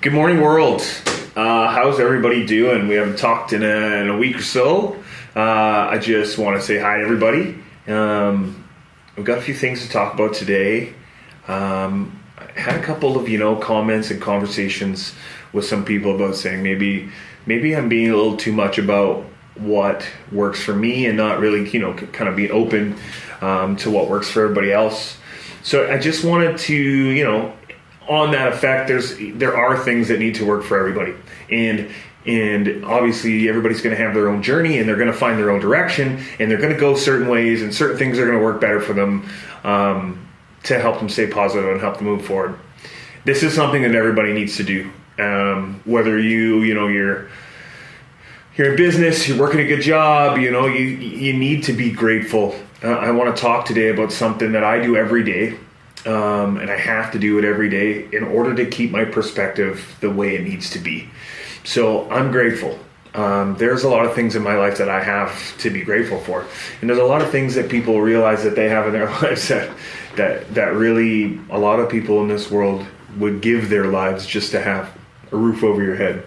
Good morning, world. How's everybody doing? We haven't talked in a week or so. I just want to say hi to everybody. We've got a few things to talk about today. I had a couple of comments and conversations with some people about saying maybe I'm being a little too much about what works for me and not really kind of being open to what works for everybody else. So I just wanted to on that effect, there are things that need to work for everybody, and obviously everybody's going to have their own journey, and they're going to find their own direction, and they're going to go certain ways, and certain things are going to work better for them to help them stay positive and help them move forward. This is something that everybody needs to do, whether you're in business, you're working a good job, you need to be grateful. I want to talk today about something that I do every day. And I have to do it every day in order to keep my perspective the way it needs to be. So I'm grateful. There's a lot of things in my life that I have to be grateful for. And there's a lot of things that people realize that they have in their lives that really a lot of people in this world would give their lives just to have a roof over your head,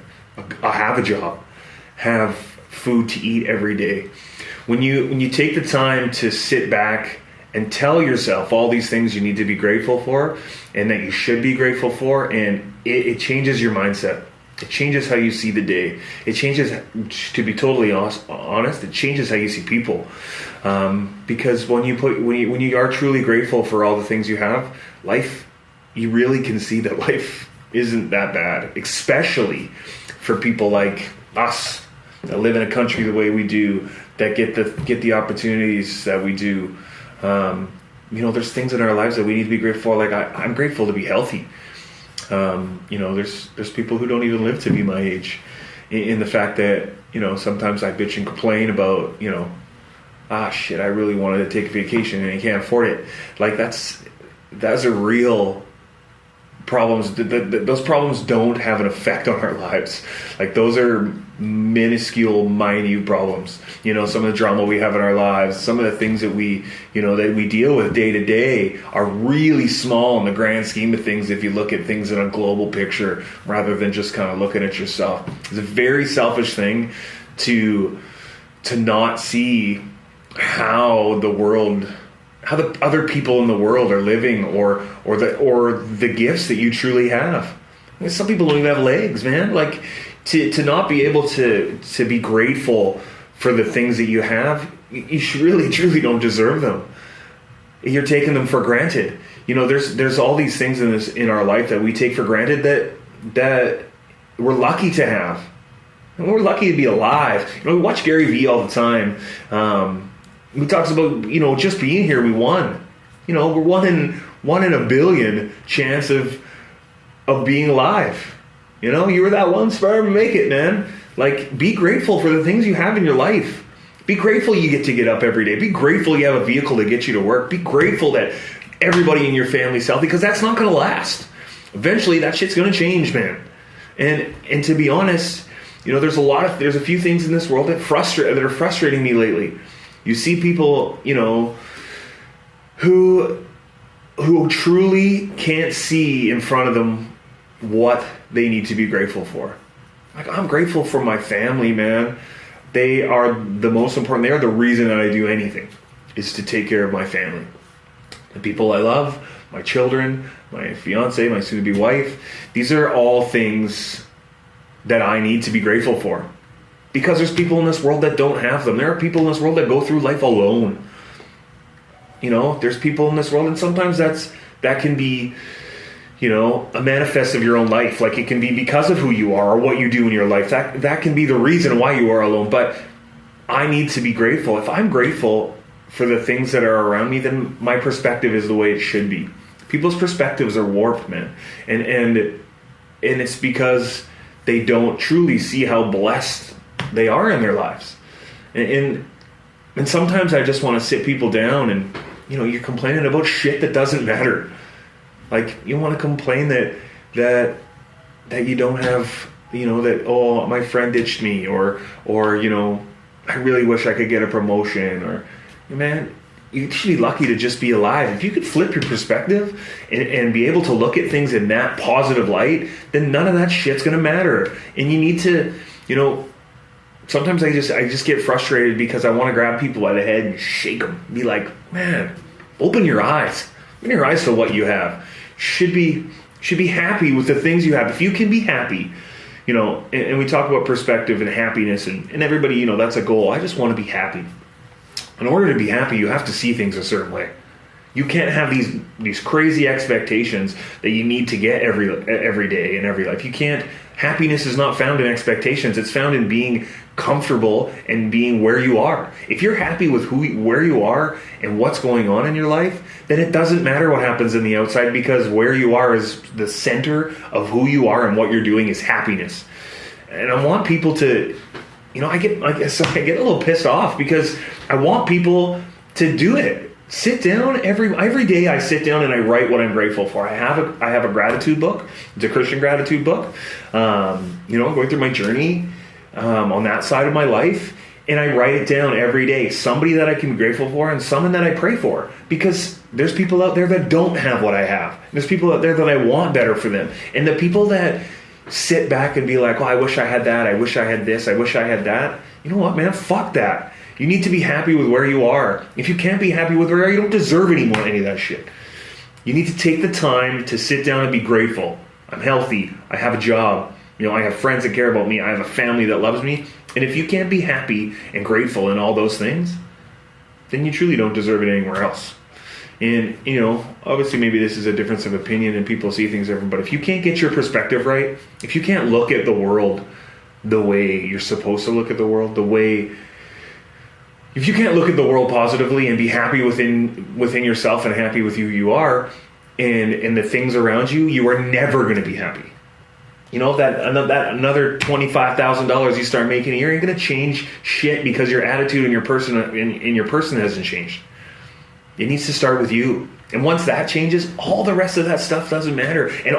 have a job, have food to eat every day. When you take the time to sit back and tell yourself all these things you need to be grateful for and that you should be grateful for, and it changes your mindset. It changes how you see the day. It changes, to be totally honest, it changes how you see people. Because when you are truly grateful for all the things you have, you really can see that life isn't that bad, especially for people like us that live in a country the way we do, that get the opportunities that we do. There's things in our lives that we need to be grateful for. Like I'm grateful to be healthy. There's people who don't even live to be my age, in the fact that sometimes I bitch and complain about I really wanted to take a vacation and I can't afford it. Like that's a real problems. Those problems don't have an effect on our lives. Like those are minuscule, minute problems. Some of the drama we have in our lives, some of the things that we deal with day to day are really small in the grand scheme of things if you look at things in a global picture rather than just kind of looking at yourself. It's a very selfish thing to not see how the other people in the world are living, or the gifts that you truly have. I mean, some people don't even have legs, man. Like to not be able to be grateful for the things that you have, you really truly don't deserve them. You're taking them for granted. There's all these things in our life that we take for granted that we're lucky to have. And we're lucky to be alive. We watch Gary Vee all the time. He talks about, just being here, we won. We're one in a billion chance of being alive. You were that one sperm to make it, man. Like, be grateful for the things you have in your life. Be grateful you get up every day. Be grateful you have a vehicle to get you to work. Be grateful that everybody in your family's healthy, because that's not going to last. Eventually, that shit's going to change, man. And to be honest, there's a few things in this world that are frustrating me lately. You see people, who truly can't see in front of them what they need to be grateful for. Like, I'm grateful for my family, man. They are the most important. They are the reason that I do anything, is to take care of my family. The people I love, my children, my fiance, my soon-to-be wife. These are all things that I need to be grateful for. Because there's people in this world that don't have them. There are people in this world that go through life alone. There's people in this world, and sometimes that can be, a manifest of your own life. Like, it can be because of who you are or what you do in your life. That can be the reason why you are alone. But I need to be grateful. If I'm grateful for the things that are around me, then my perspective is the way it should be. People's perspectives are warped, man. And it's because they don't truly see how blessed they are in their lives. And sometimes I just want to sit people down and, you're complaining about shit that doesn't matter. Like, you want to complain that you don't have, that, oh, my friend ditched me, or I really wish I could get a promotion, or, man, you should be lucky to just be alive. If you could flip your perspective and be able to look at things in that positive light, then none of that shit's going to matter. And you need to, sometimes I just get frustrated because I want to grab people by the head and shake them. Be like, man, open your eyes. Open your eyes to what you have. Should be happy with the things you have. If you can be happy, and we talk about perspective and happiness, and everybody, that's a goal. I just want to be happy. In order to be happy, you have to see things a certain way. You can't have these crazy expectations that you need to get every day in every life. You can't. Happiness is not found in expectations. It's found in being comfortable and being where you are. If you're happy with where you are and what's going on in your life, then it doesn't matter what happens in the outside, because where you are is the center of who you are, and what you're doing is happiness. And I want people to, I get a little pissed off because I want people to do it. Sit down every day. I sit down and I write what I'm grateful for. I have a gratitude book. It's a Christian gratitude book. I'm going through my journey on that side of my life, and I write it down every day. Somebody that I can be grateful for, and someone that I pray for, because there's people out there that don't have what I have. There's people out there that I want better for them, and the people that sit back and be like, "Oh, I wish I had that. I wish I had this. I wish I had that." You know what, man? Fuck that. You need to be happy with where you are. If you can't be happy with where you are, you don't deserve any of that shit. You need to take the time to sit down and be grateful. I'm healthy. I have a job. I have friends that care about me. I have a family that loves me. And if you can't be happy and grateful in all those things, then you truly don't deserve it anywhere else. And, obviously maybe this is a difference of opinion and people see things different, but if you can't get your perspective right, if you can't look at the world the way you're supposed to look at the world, if you can't look at the world positively and be happy within yourself and happy with who you are and the things around you, you are never going to be happy. That another $25,000 you start making a year ain't going to change shit, because your attitude and your person hasn't changed. It needs to start with you. And once that changes, all the rest of that stuff doesn't matter. And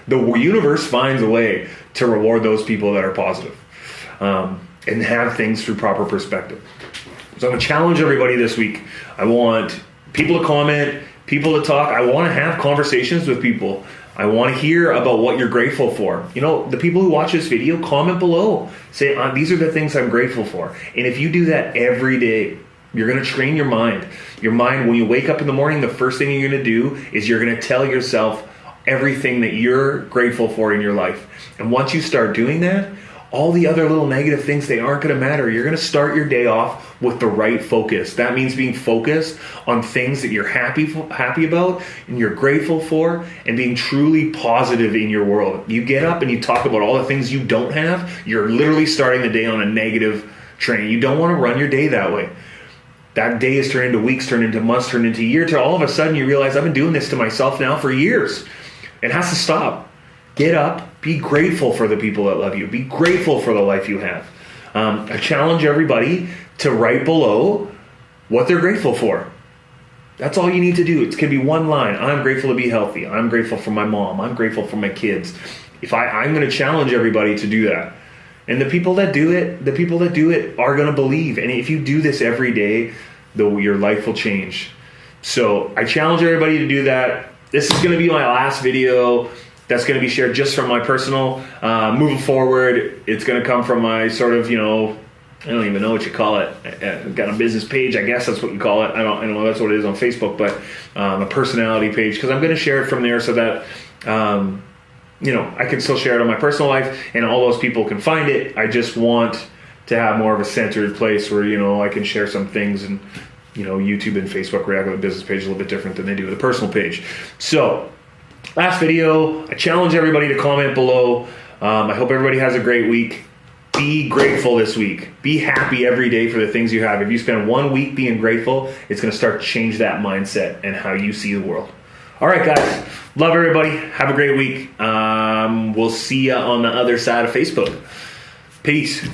the universe finds a way to reward those people that are positive, and have things through proper perspective. So I'm going to challenge everybody this week. I want people to comment, people to talk. I want to have conversations with people. I want to hear about what you're grateful for. The people who watch this video, comment below. Say, these are the things I'm grateful for. And if you do that every day, you're going to train your mind. Your mind, when you wake up in the morning, the first thing you're going to do is you're going to tell yourself everything that you're grateful for in your life. And once you start doing that, all the other little negative things, they aren't going to matter. You're going to start your day off with the right focus. That means being focused on things that you're happy about and you're grateful for, and being truly positive in your world. You get up and you talk about all the things you don't have, you're literally starting the day on a negative train. You don't want to run your day that way. That day is turned into weeks, turned into months, turned into years, till all of a sudden you realize, I've been doing this to myself now for years. It has to stop. Get up, be grateful for the people that love you, be grateful for the life you have. I challenge everybody to write below what they're grateful for. That's all you need to do. It can be one line. I'm grateful to be healthy. I'm grateful for my mom. I'm grateful for my kids. I'm going to challenge everybody to do that. And the people that do it are going to believe. And if you do this every day, your life will change. So I challenge everybody to do that. This is going to be my last video that's going to be shared just from my personal. Moving forward, it's going to come from my sort of, I don't even know what you call it. I've got a business page, I guess that's what you call it. I don't know that's what it is on Facebook, but a personality page, because I'm going to share it from there so that I can still share it on my personal life and all those people can find it. I just want to have more of a centered place where, I can share some things, and, YouTube and Facebook react with a business page a little bit different than they do with a personal page. So, last video, I challenge everybody to comment below. I hope everybody has a great week. Be grateful this week. Be happy every day for the things you have. If you spend 1 week being grateful, it's going to start to change that mindset and how you see the world. All right, guys. Love everybody. Have a great week. We'll see you on the other side of Facebook. Peace.